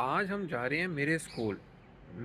आज हम जा रहे हैं मेरे स्कूल।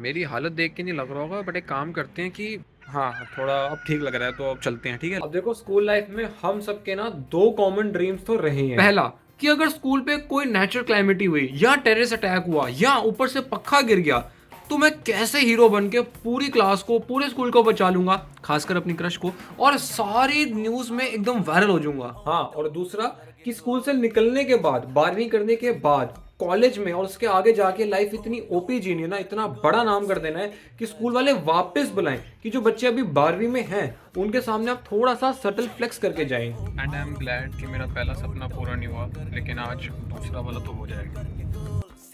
मेरी हालत देख के नहीं लग रहा होगा, बट एक काम करते हैं कि हाँ, थोड़ा अब ठीक लग रहा है तो अब चलते हैं, ठीक है। अब देखो, स्कूल लाइफ में हम सबके ना दो कॉमन ड्रीम्स तो रहे हैं। पहला, कि अगर स्कूल पे कोई नेचुरल क्लैमिटी हुई या टेररिस्ट अटैक हुआ या ऊपर से पक्का गिर गया तो मैं कैसे हीरो बन के पूरी क्लास को, पूरे स्कूल को बचा लूंगा, खासकर अपनी क्रश को, और सारी न्यूज में एकदम वायरल हो जाऊंगा। हाँ, और दूसरा, कि स्कूल से निकलने के बाद, 12वीं करने के बाद कॉलेज में और उसके आगे जाके लाइफ इतनी ओपी जीनी है ना, इतना बड़ा नाम कर देना है कि स्कूल वाले वापस बुलाएं कि जो बच्चे अभी 12वीं में हैं उनके सामने आप थोड़ा सा सटल फ्लेक्स करके जाएं। एंड आई एम ग्लैड कि मेरा पहला सपना पूरा नहीं हुआ, लेकिन आज दूसरा वाला तो हो जाएगा।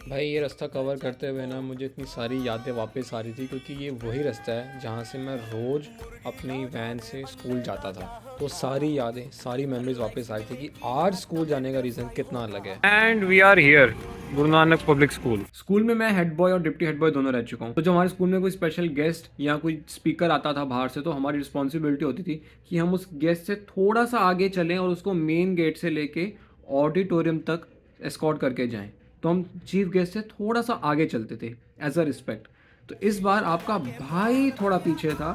भाई, ये रास्ता कवर करते हुए ना मुझे इतनी सारी यादें वापस आ रही थी, क्योंकि ये वही रास्ता है जहाँ से मैं रोज़ अपनी वैन से स्कूल जाता था। तो सारी यादें, सारी मेमोरीज वापस आई थी कि आज स्कूल जाने का रीज़न कितना अलग है। And we are here, Guru Nanak public school. School में मैं हेड बॉय और डिप्टी हेड बॉय दोनों रह चुका हूँ। तो जो हमारे स्कूल में कोई स्पेशल गेस्ट या कोई स्पीकर आता था बाहर से, तो हमारी रिस्पॉन्सिबिलिटी होती थी कि हम उस गेस्ट से थोड़ा सा आगे चलें और उसको मेन गेट से लेके ऑडिटोरियम तक एस्कॉर्ट करके जाएं। तो हम चीफ गेस्ट से थोड़ा सा आगे चलते थे एज अ रिस्पेक्ट। तो इस बार आपका भाई थोड़ा पीछे था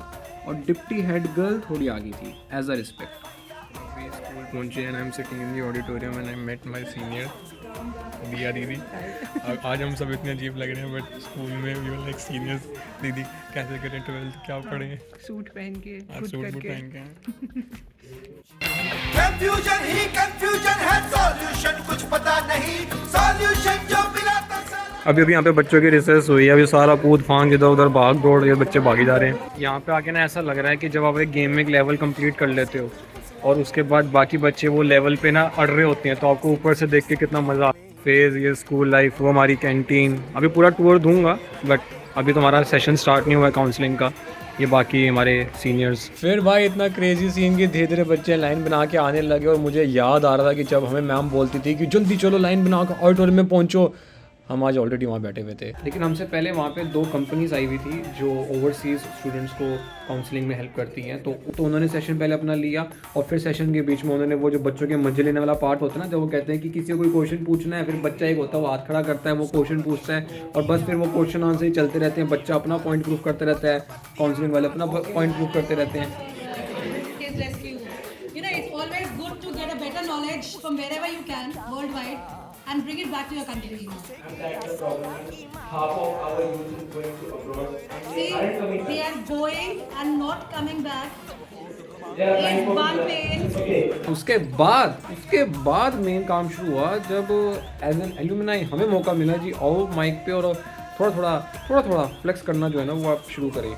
और डिप्टी हेड गर्ल थोड़ी आगे थी as a respect. We school पहुंचे and I'm sitting in the auditorium and I met my senior दिया दीदी। आज हम सब इतने अजीब लग रहे हैं, बट स्कूल में भी लाइक सीनियर्स। दीदी कैसे करें 12th, क्या पढ़े? सूट पहन के, खुद सूट करके। पहन के। कंफ्यूजन ही कंफ्यूजन है, सॉल्यूशन कुछ पता नहीं, सॉल्यूशन जो मिला था अभी अभी यहाँ पे बच्चों की रिसर्च हुई है, अभी सारा कूद फांग इधर उधर भाग दौड़, ये बच्चे भागे जा रहे हैं। यहाँ पे आके ना ऐसा लग रहा है कि जब आप एक गेम में एक लेवल कंप्लीट कर लेते हो और उसके बाद बाकी बच्चे वो लेवल पे ना अड़ रहे होते हैं, तो आपको ऊपर से देख के कितना मज़ा। फेज़ ये स्कूल लाइफ, वो हमारी कैंटीन, अभी पूरा टूर दूंगा, बट अभी तो हमारा सेशन स्टार्ट नहीं हुआ है काउंसलिंग का। ये बाकी हमारे सीनियर्स। फिर भाई इतना क्रेजी सीन कि धीरे धीरे बच्चे लाइन बना के आने लगे, और मुझे याद आ रहा था कि जब हमें मैम बोलती थी कि जल्दी चलो लाइन बना कर ऑडिटोरियम में पहुंचो, हम आज ऑलरेडी वहाँ बैठे हुए थे। लेकिन हमसे पहले वहाँ पे दो कंपनीज आई हुई थी जो ओवरसीज़ स्टूडेंट्स को काउंसलिंग में हेल्प करती हैं। तो उन्होंने सेशन पहले अपना लिया, और फिर सेशन के बीच में उन्होंने वो जो बच्चों के मजे लेने वाला पार्ट होता है ना, जब वो कहते हैं कि किसी को कोई क्वेश्चन पूछना है, फिर बच्चा एक होता है वो हाथ खड़ा करता है, वो क्वेश्चन पूछता है, और बस फिर वो क्वेश्चन आंसर ही चलते रहते हैं। बच्चा अपना पॉइंट प्रूफ करते रहता है, काउंसलिंग वाले अपना पॉइंट प्रूफ करते रहते हैं। His rescue. You know, it's always good to get a better knowledge from wherever you can, worldwide, and bring it back to your country. And that's the problem. Half of our youth is going to abroad. See, Aren't coming they back. are going and not coming back. They are applying Is for one visa. pain. Okay. उसके बाद main काम शुरू हुआ, जब as an alumni हमें मौका मिला जी, आओ माइक पे और थोड़ा थोड़ा फ्लेक्स करना जो है ना वो आप शुरू करें।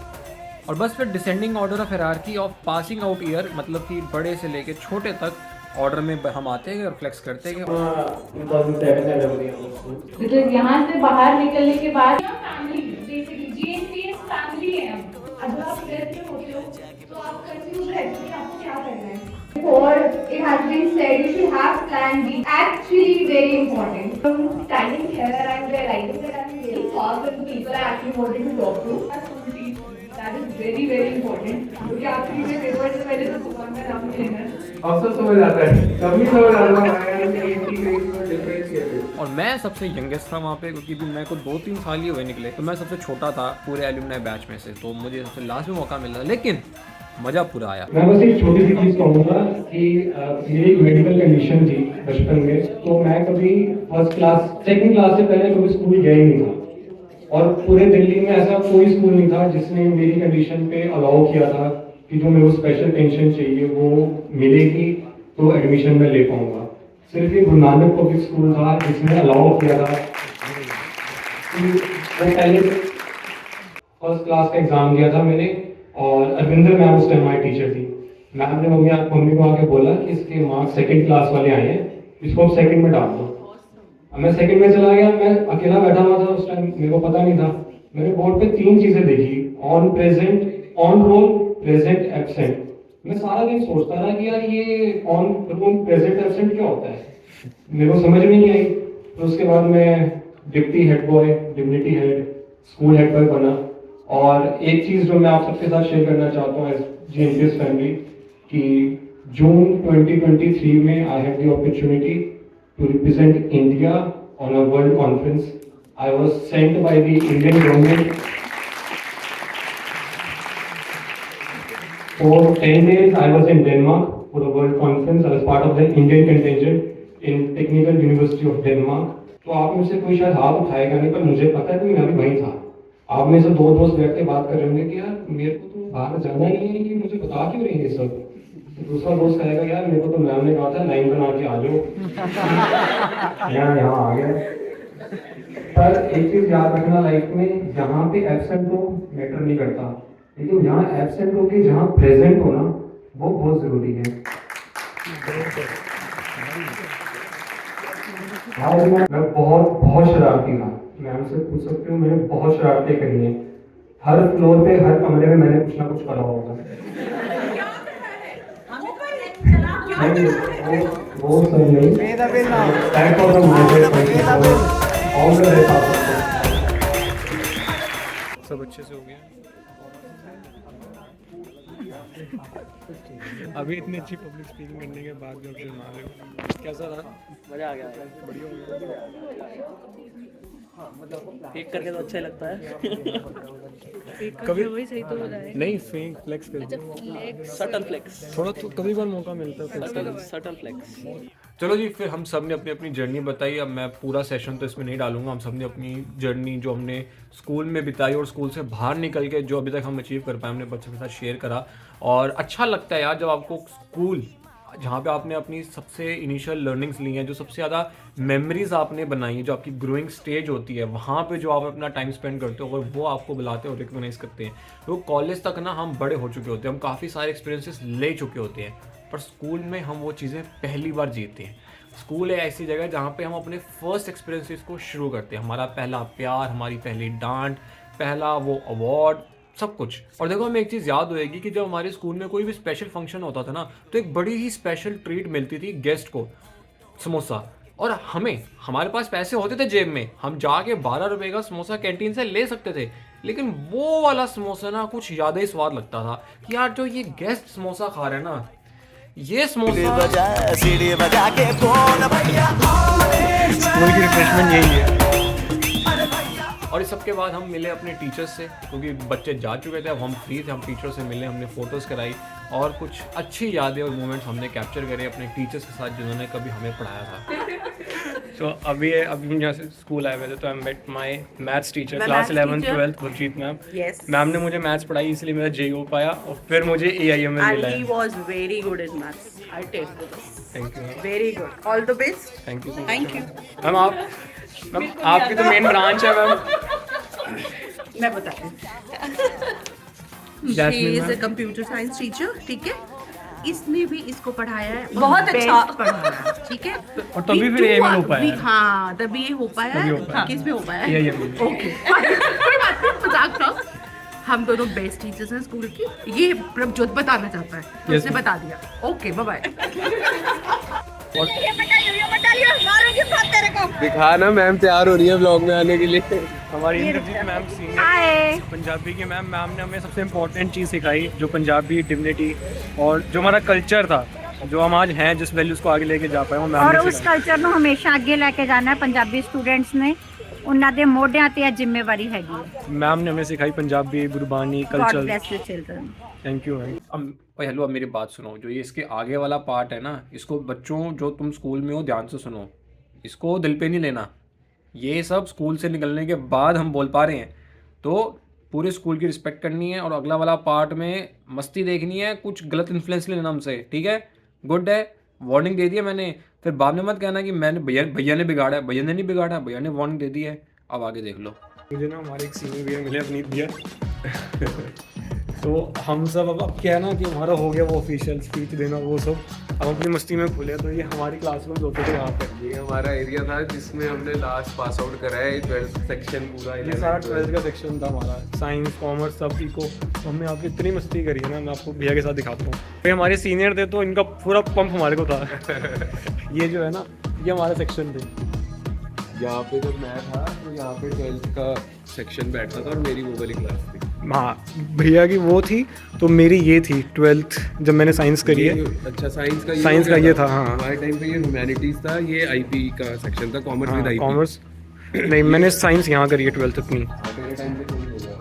और बस फिर descending order of hierarchy of passing out year, मतलब कि बड़े से लेके छोटे तक ऑर्डर में हम आते गए और फ्लेक्स करते गए। 2007 में लग रही है। बिकॉज यहाँ से बाहर निकलने के बाद फैमिली बेसिकली जीएनपीएस फैमिली है। अब आप प्रेस में होते हो तो आप कंफ्यूज रहते हो कि आपको क्या करना है। Before it has been said, you should have plan B. Actually, very important. I'm standing here and realizing that I'm very far from the people I actually wanted to talk to. That is very very important. क्योंकि आखिरी में paper से पहले तो दुकान का नाम नहीं लेना। अफसर समझ आता है, कभी समझ आता है कि एंटी ग्रेड में डिफरेंस क्या है। और मैं सबसे यंगेस्ट था वहाँ पे, क्योंकि भी मेरे को 2-3 साल ही हुए निकले, तो मैं सबसे छोटा था पूरे एल्यूमिनाई बैच में से, तो मुझे सबसे लास्ट में मौका मिला, लेकिन मज़ा पूरा आया। मैं बस एक छोटी सी चीज़ कहूँगा कि मेरी एक मेडिकल कंडीशन थी बचपन में, तो मैं कभी सेकंड क्लास से पहले कभी स्कूल गया ही नहीं था, और पूरे दिल्ली में ऐसा कोई स्कूल नहीं था जिसने मेरी कंडीशन पे अलाउ किया था कि जो मेरे को स्पेशल पेंशन चाहिए वो मिलेगी तो एडमिशन में ले पाऊंगा। सिर्फ ये गुरु नानक पब्लिक स्कूल था जिसने अलाउ किया था कि मैं पहले फर्स्ट क्लास का एग्ज़ाम दिया था मैंने, और अरविंदर मैम उस टाइम हमारी टीचर थी। मैम ने मम्मी को आके बोला कि इसके मार्क्स सेकंड क्लास वाले आए हैं, इसको आप सेकंड में डाल दो। अब मैं सेकंड में चला गया, मैं अकेला बैठा हुआ था उस टाइम, मेरे को पता नहीं था। मैंने बोर्ड पे 3 चीज़ें देखी, on present, on roll, present absent. मैं सारा दिन सोचता था कि यार ये ऑन रोल प्रेजेंट एब्सेंट क्या होता है, मेरे को समझ में नहीं आई। तो उसके बाद मैं deputy head boy, deputy head, school head boy बना। और एक चीज़ जो मैं आप सबके साथ शेयर करना चाहता हूँ एज जीएनपीएस फैमिली, कि जून 2023 में I have the opportunity to represent India on a world conference I was sent by the Indian government for 10 days. I was in Denmark for a world conference. I was part of the Indian contingent in Technical University of Denmark. तो आप में से कोई शायद हाथ उठाएगा नहीं, पर मुझे पता है कि मैं भी वहीं था। आप में से दो दोस्त बैठ के बात कर रहे होंगे कि यार मेरे को तो बाहर जाना ही है, कि मुझे बता क्यों रही है ये सब। दूसरा दोस्त कहेगा यार मेरे को तो मैम ने कहा था लाइन बना के आ जाओ, यहाँ आ गया। पर एक चीज याद रखना लाइफ में, जहाँ पे एब्सेंट हो मैटर नहीं करता, लेकिन यहाँ एब्सेंट हो के जहाँ प्रेजेंट हो ना, वो बहुत जरूरी है। आज मैं बहुत शरारती था, मैम से पूछ सकते हो, मैंने बहुत शरारतें करी हैं। हर फ्लोर पे हर कमरे में मैंने कुछ ना कुछ करा होगा। वो सही नहीं, सब अच्छे से हो गया। अभी इतनी अच्छी पब्लिक स्पीकिंग करने के बाद जब फिर मान रहे हो कैसा रहा? मज़ा आ गया, बढ़िया हो गया। फेक करके तो अच्छा ही लगता है। कभी वही सही तो हो रहा है। नहीं फेक फ्लेक्स कर, सटल फ्लेक्स, थोड़ा तो कभी बार मौका मिलता है। Subtle flex. चलो जी, फिर हम सब ने अपनी अपनी जर्नी बताई। अब मैं पूरा सेशन तो इसमें नहीं डालूंगा। हम सब ने अपनी जर्नी जो हमने स्कूल में बिताई और स्कूल से बाहर निकल के जो अभी तक हम अचीव कर पाए, हमने बच्चों के साथ शेयर करा। और अच्छा लगता है यार जब आपको स्कूल, जहाँ पे आपने अपनी सबसे इनिशियल लर्निंग्स ली हैं, जो सबसे ज़्यादा मेमोरीज आपने बनाई हैं, जो आपकी ग्रोइंग स्टेज होती है, वहाँ पे जो आप अपना टाइम स्पेंड करते हो और वो आपको बुलाते हैं और रिकॉग्नाइज करते हैं। तो कॉलेज तक ना हम बड़े हो चुके होते हैं, हम काफ़ी सारे एक्सपीरियंसेस ले चुके होते हैं, पर स्कूल में हम वो चीज़ें पहली बार जीते हैं। स्कूल है ऐसी जगह जहाँ पे हम अपने फर्स्ट एक्सपीरियंसेस को शुरू करते हैं। हमारा पहला प्यार, हमारी पहली डांट, पहला वो अवार्ड, सब कुछ। और देखो हमें एक चीज़ याद होएगी कि जब हमारे स्कूल में कोई भी स्पेशल फंक्शन होता था ना, तो एक बड़ी ही स्पेशल ट्रीट मिलती थी गेस्ट को, समोसा। और हमारे पास पैसे होते थे जेब में, हम जाके 12 रुपए का समोसा कैंटीन से ले सकते थे, लेकिन वो वाला समोसा ना कुछ ज़्यादा ही स्वाद लगता था कि यार जो ये गेस्ट समोसा खा रहे हैं ना, ये समोसा सीढ़ी बजा के कौन भैया स्कूल की रिफ्रेशमेंट यही है। और इस सब के बाद हम मिले अपने टीचर्स से, क्योंकि बच्चे जा चुके थे, अब हम फ्री थे, हम टीचर से मिले, हमने फ़ोटोज़ कराई और कुछ अच्छी यादें और मोमेंट्स हमने कैप्चर करे अपने टीचर्स के साथ जिन्होंने कभी हमें पढ़ाया था। तो अभी हम यहाँ से स्कूल आए हुए थे, तो I met my maths teacher class 11th 12th Gurjeet ma'am. Ma'am ने मुझे मैथ्स पढ़ाई, इसलिए मेरा JEE हो पाया और फिर मुझे AIML मिला है। He was very good in maths. I tested him. Thank you, Very good. All the best. Thank you, Thank you. Ma'am. आपकी तो मेन ब्रांच है मैम। मैं बताती हूँ. She Jasmine is a ma'am. computer science teacher. ठीक है. इसने भी इसको पढ़ाया है, बहुत अच्छा पढ़ाया है, ठीक है। और तभी फिर AIML हो पाया है। हाँ, तभी ये हो पाया तभी हो है। पाया। किस में हो पाया है? AIML। ओके, कोई बात नहीं, मजाक था। हम दोनों बेस्ट टीचर्स हैं स्कूल की। ये प्रभजोत बताना चाहता है, तो Yes, उसने ma'am. बता दिया। Okay, bye bye. दिखाना मैम तैयार हो रही है ब्लॉग में आने के लिए। हमारी इंद्रजीत मैम सीनियर पंजाबी के मैम ने हमें सबसे इम्पोर्टेंट चीज़ सिखाई, जो पंजाबी डिग्निटी और जो हमारा कल्चर था, जो हम आज हैं, जिस वैल्यूज़ को आगे लेके जा पाए, वो मैम और ने उस सिखाई। ਕਲਚਰ ਨੂੰ ਹਮੇਸ਼ਾ ਅੱਗੇ ਲੈ ਕੇ ਜਾਣਾ ਹੈ। ਪੰਜਾਬੀ ਸਟੂਡੈਂਟਸ ਨੇ ਉਹਨਾਂ ਦੇ ਮੋਢਿਆਂ ਤੇ ਇਹ ਜ਼ਿੰਮੇਵਾਰੀ ਹੈਗੀ ਹੈ। मैम ने हमें सिखाई Punjabi, Gurbani, God culture. Bless the children. Thank you ma'am. भाई हेलो, अब मेरी बात सुनो। जो ये इसके आगे वाला पार्ट है ना, इसको बच्चों जो तुम स्कूल में हो ध्यान से सुनो, इसको दिल पे नहीं लेना। ये सब स्कूल से निकलने के बाद हम बोल पा रहे हैं, तो पूरे स्कूल की रिस्पेक्ट करनी है। और अगला वाला पार्ट में मस्ती देखनी है, कुछ गलत इन्फ्लुएंस लेना हमसे, ठीक है? गुड है, वार्निंग दे दी है मैंने। फिर बाद में मत कहना कि मैंने भैया ने बिगाड़ा है। भैया ने नहीं बिगाड़ा, भैया ने वार्निंग दे दी है। अब आगे देख लो। मुझे ना हमारे एक सीनियर भैया मिले, अपनी भैया तो हम सब अब क्या है ना कि हमारा हो गया वो ऑफिशियल स्पीच देना, वो सब अब अपनी मस्ती में खुले। तो ये हमारी क्लासरूम होते थे यहाँ पे। ये हमारा एरिया था जिसमें हमने लास्ट पास आउट करा है, 12th सेक्शन पूरा। ये सारा 12th का सेक्शन था हमारा, साइंस, कॉमर्स, सब इको। तो हमने यहाँ पे इतनी मस्ती करी है ना, मैं आपको भैया के साथ दिखाता हूँ। भाई हमारे सीनियर थे तो इनका पूरा पंप हमारे को था। ये जो है ना, ये हमारा सेक्शन थे। यहाँ पे जब मैं था तो यहाँ पे 12th का सेक्शन बैठता था और मेरी वो वाली क्लास थी। हाँ, भैया की वो थी तो मेरी ये थी 12th, जब मैंने साइंस करी है। अच्छा, साइंस का ये था, हाँ। हमारे टाइम पे ये ह्यूमैनिटीज था, ये IP का सेक्शन था, कॉमर्स विद IP। कॉमर्स नहीं, मैंने साइंस यहाँ करी है 12th अपनी। मेरे टाइम पे चेंज हो गया।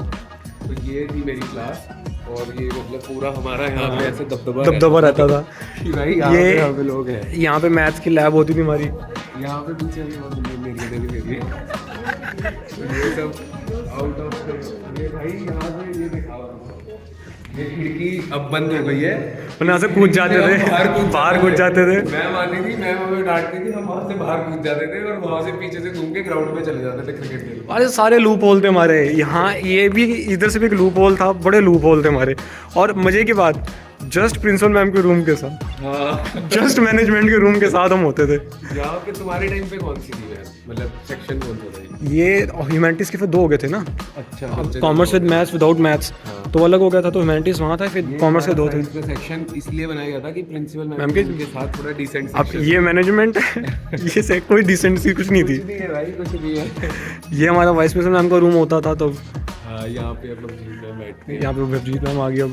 तो ये थी मेरी क्लास और ये मतलब पूरा हमारा यहाँ पे ऐसे दबदबा रहता था कि भाई यहाँ पे लोग हैं। यहाँ पे मैथ्स की लैब होती थी हमारी। यहाँ पे पीछे भी बहुत मेरी ये सब आउट ऑफ ये भाई यहाँ पे ये दिखावा ये खिड़की अब बंद हो गई है, यहाँ से कूद जाते थे, बाहर कूद जाते थे। मैम आती थी, मैम हमें डांटती थी, हम वहाँ से बाहर कूद जाते थे और वहाँ से पीछे से घूम के ग्राउंड में चले जाते थे क्रिकेट खेलने। अरे सारे लूप होल थे हमारे यहाँ, ये भी इधर से भी एक लूप होल था, बड़े लूप होल थे हमारे। और मजे की बात, जस्ट प्रिंसिपल मैम के रूम के साथ, जस्ट मैनेजमेंट के रूम के साथ हम होते थे। यहाँ पे तुम्हारे टाइम पे कौन सी थी मैम, मतलब सेक्शन कौन सा था? ये ह्यूमैनिटीज़ के फिर 2 हो गए थे ना। अच्छा, commerce with maths, without maths तो अलग हो गया था। तो ह्यूमैनिटीज़ वहाँ था, फिर कॉमर्स के 2 थे। सेक्शन इसलिए बनाया गया था कि प्रिंसिपल मैम मैम के के साथ थोड़ा डिसेंट। अब ये मैनेजमेंट है, ये से कोई डिसेंसी कुछ नहीं थी। नहीं है भाई, कुछ नहीं है। ये हमारा वाइस प्रिंसिपल मैम का रूम होता था। तो हाँ, यहाँ पे अब लोग बैठते हैं। यहाँ पे भवजीत मैम आ गई। अब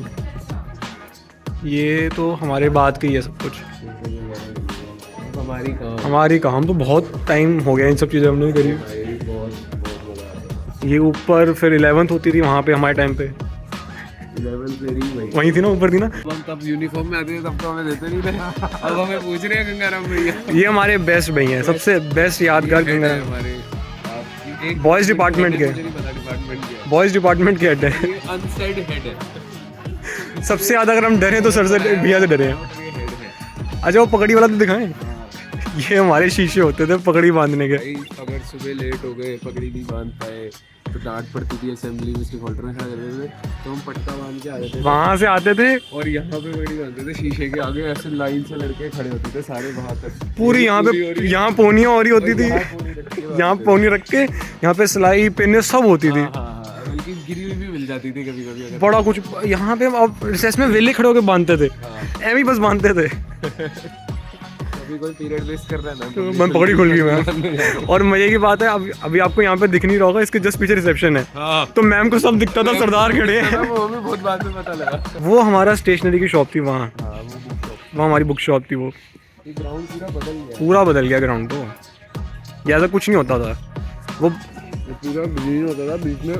ये तो हमारे बाद की है सब कुछ। हमारी काम हम तो बहुत टाइम हो गया इन सब चीज़ें हमने करी। ये ऊपर फिर 11th होती थी वहाँ पे हमारे टाइम पे। 11th मेरी वहीं थी ना, ऊपर थी ना। हम तब यूनिफॉर्म में आते थे, तब तो हमें देते नहीं थे। अब हमें पूछ रहे हैं गंगाराम भैया। ये हमारे बेस्ट भैया हैं, सबसे बेस्ट यादगार गंगाराम हमारे बॉयज़ डिपार्टमेंट के, बॉयज़ डिपार्टमें के हेड है। अनसाइड हेड है। सबसे ज़्यादा अगर हम डरे तो सर से, भैया से डरे हैं। अच्छा वो पकड़ी वाला तो दिखाएं। ये हमारे शीशे होते थे पगड़ी बांधने के। अगर सुबह लेट हो गए, पगड़ी नहीं बांध पाए तो डांट पड़ती थी असेंबली में, उसके होल्डर में खड़ा करते थे तो हम पट्टा बांध के आ जाते थे, वहाँ से आते थे और यहाँ पे पगड़ी बांधते थे शीशे के आगे, ऐसे लाइन से लड़के खड़े होते थे सारे वहाँ तक। पूरी यहाँ पे, यहाँ पोनियाँ हो रही होती थी, यहाँ पोनी रख के यहाँ पे सिलाई पेने सब होती थी। बल्कि गिरी हुई भी मिल जाती थी कभी कभी। बड़ा कुछ यहाँ पे अब रिसेस में वेले खड़े होकर बांधते थे, एम ही बस बांधते थे। अभी कोई पीरियड वेस्ट कर रहा है ना तो मैं पगड़ी खुल गई मैम। और मजे की बात है, अभी आपको यहाँ पे दिख नहीं रहा होगा, इसके जस्ट पीछे रिसेप्शन है। तो मैम को सब दिखता था, सरदार खड़े हैं। वो हमें बहुत बाद में पता लगा। वो हमारा स्टेशनरी की शॉप थी वहाँ, वहाँ हमारी बुक शॉप थी। वो ग्राउंड पूरा बदल गया ग्राउंड तो, ऐसा कुछ नहीं होता था। वो पूरा ग्रीन होता था, बीच में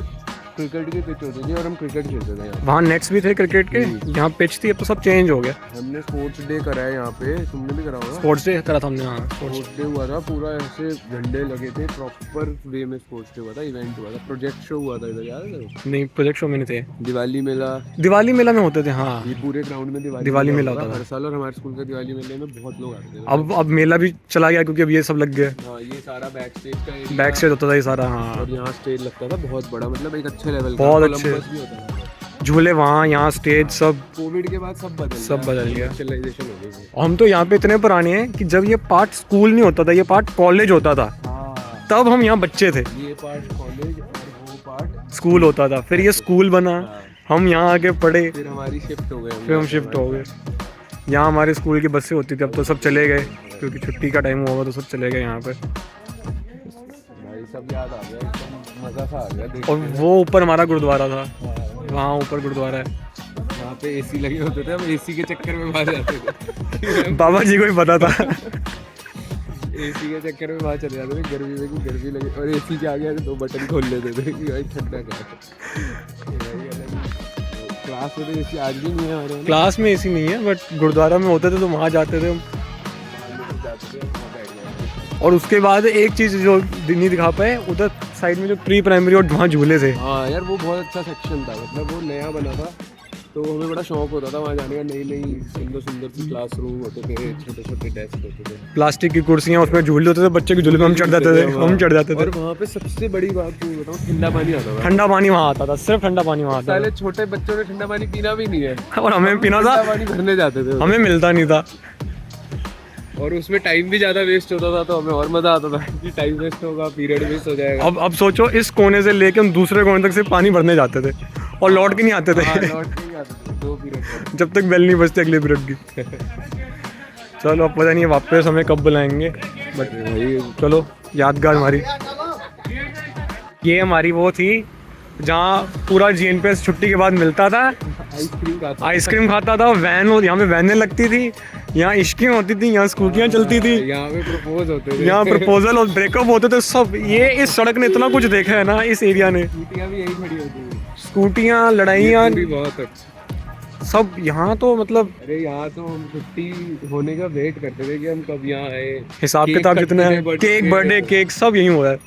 क्रिकेट की पिच होती थी और हम क्रिकेट खेलते थे। वहाँ नेट्स भी थे क्रिकेट के, यहाँ पिच थी। अब तो सब चेंज हो गया। हमने स्पोर्ट्स डे करा है यहाँ पे, तुमने भी करा होगा। स्पोर्ट्स डे करा था हमने। हाँ, स्पोर्ट्स डे हुआ था, पूरा ऐसे झंडे लगे थे, प्रॉपर वे में स्पोर्ट्स डे हुआ था, इवेंट हुआ था, प्रोजेक्ट शो हुआ था इधर, याद है? नहीं, प्रोजेक्ट शो में नहीं थे। दिवाली मेला में होते थे। हाँ, ये पूरे ग्राउंड में दिवाली मेला होता था हर साल, और हमारे स्कूल के दिवाली मेले में बहुत लोग आते थे। अब मेला भी चला गया क्योंकि अब ये सब लग गया। हाँ, ये सारा बैक स्टेज का एरिया, बैक स्टेज होता था ये सारा। हाँ, और यहाँ स्टेज लगता था बहुत बड़ा, मतलब एक अच्छे लेवल का, बहुत अच्छे भी होता था। झूले वहाँ, यहाँ स्टेज सब। कोविड के बाद सब बदल गया। Industrialization हो गई। हम तो यहाँ पे इतने पुराने हैं कि जब ये पार्ट स्कूल नहीं होता था, ये पार्ट कॉलेज होता था, तब हम यहाँ बच्चे थे। ये पार्ट कॉलेज और वो पार्ट स्कूल होता था, फिर ये स्कूल बना, हम यहाँ आके पढ़े, फिर हमारी शिफ्ट हो गए, फिर हम शिफ्ट हो गए। यहाँ हमारे स्कूल की बसें होती थी, अब तो सब चले गए क्योंकि छुट्टी का टाइम हुआ तो सब चले गए यहाँ पे। भाई सब याद आ गया, एकदम मज़ा सा आ गया। और वो ऊपर हमारा गुरुद्वारा था, वहाँ ऊपर गुरुद्वारा है। वहाँ पे एसी लगे होते थे, हम एसी के चक्कर में बाहर जाते थे। बाबा जी को ही पता था। एसी के चक्कर में बाहर चले जाते थे, गर्मी में गर्मी लगे, और एसी के आगे 2 बटन खोल लेते थे कि भाई ठंडा क्या। क्लास में तो एसी आज भी नहीं है हमारे, क्लास में एसी नहीं है, बट गुरुद्वारा में होते थे तो वहाँ जाते थे हम। और उसके बाद एक चीज़ जो नहीं दिखा पाए, उधर साइड में जो प्री प्राइमरी और वहाँ झूले थे। हाँ यार, वो बहुत अच्छा सेक्शन था, मतलब वो नया बना था तो हमें बड़ा शौक होता था वहाँ जाने का। नई नई सुंदर सुंदर सी क्लासरूम होते थे, छोटे छोटे डेस्क होते थे, प्लास्टिक की कुर्सियाँ, उसमें झूले होते थे, बच्चे के झूले में हम चढ़ जाते थे। और वहाँ पे सबसे बड़ी बात तो बताऊँ, ठंडा पानी आता था। ठंडा पानी वहाँ आता था, सिर्फ ठंडा पानी वहाँ आता पहले छोटे बच्चों ने ठंडा पानी पीना भी नहीं है, और हमें पीना था, पानी भरने जाते थे, हमें मिलता नहीं था। और उसमें टाइम भी ज़्यादा वेस्ट होता था, तो हमें और मज़ा आता था कि टाइम वेस्ट होगा, पीरियड वेस्ट हो जाएगा। अब सोचो, इस कोने से लेके हम दूसरे कोने तक से पानी भरने जाते थे और लौट के नहीं आते थे। लौट के नहीं आते थे 2 पीरियड जब तक बेल नहीं बजती अगले पीरियड की। चलो, अब पता नहीं वापस हमें कब बुलाएंगे, बट चलो यादगार हमारी। ये हमारी वो थी जहाँ पूरा GNPS छुट्टी के बाद मिलता था, आइसक्रीम खाता था। वैन, यहाँ पे वैनें लगती थी, यहाँ इश्कें होती थी, यहाँ स्कूटियाँ चलती थी, यहाँ पे प्रपोज होते थे, यहाँ प्रपोजल और ब्रेकअप होते थे सब। ये इस सड़क ने इतना कुछ देखा है ना, इस एरिया ने। स्कूटियाँ भी यही खड़ी होती थी, स्कूटियाँ, लड़ाइयाँ, भी बहुत अच्छा। सब यहाँ तो मतलब अरे यहाँ तो हम छुट्टी होने का वेट करते थे कि हम कब यहाँ आए। हिसाब केक किताब कटते जितने थे, हैं, birthday केक, cake बर्थडे होते थे। केक सब यहीं हुआ है।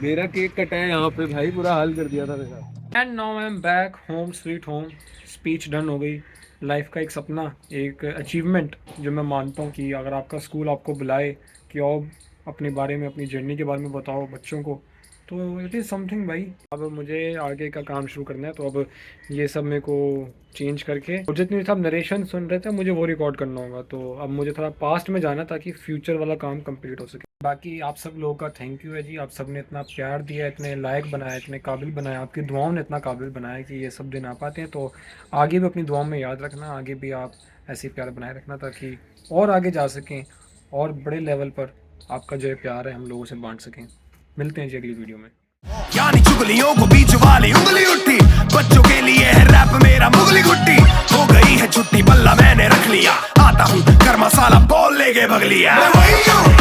मेरा केक कटा है यहाँ पे भाई, बुरा हाल कर दिया था मेरा। And now I am back home, sweet home. Speech done हो गई। लाइफ का एक सपना, एक अचीवमेंट जो मैं मानता हूँ कि अगर आपका स्कूल आपको बुलाए कि आओ अपने बारे में, अपनी जर्नी के बारे में बताओ बच्चों को, तो इट इज़ समथिंग भाई। अब मुझे आगे का काम शुरू करना है, तो अब ये सब मेरे को चेंज करके, और जितनी सब नरेशन सुन रहे थे मुझे वो रिकॉर्ड करना होगा। तो अब मुझे थोड़ा पास्ट में जाना ताकि फ्यूचर वाला काम कंप्लीट हो सके। बाकी आप सब लोगों का थैंक यू है जी, आप सब ने इतना प्यार दिया, इतने लायक बनाया, इतने काबिल बनाया, आपकी दुआओं ने इतना काबिल बनाया कि ये सब दिन आ पाते हैं। तो आगे भी अपनी दुआओं में याद रखना, आगे भी आप ऐसे प्यार बनाए रखना ताकि और आगे जा सकें और बड़े लेवल पर आपका जो प्यार है हम लोगों से बांट सकें। मिलते हैं जी अगली वीडियो में। यानी चुगलियों को बीच वाली उंगली उठी, बच्चों के लिए है रैप मेरा मुगली गुट्टी। हो गई है छुट्टी, बल्ला मैंने रख लिया, आता हूँ कर मसाला बोल लेके भग लिया। मैं वही हूँ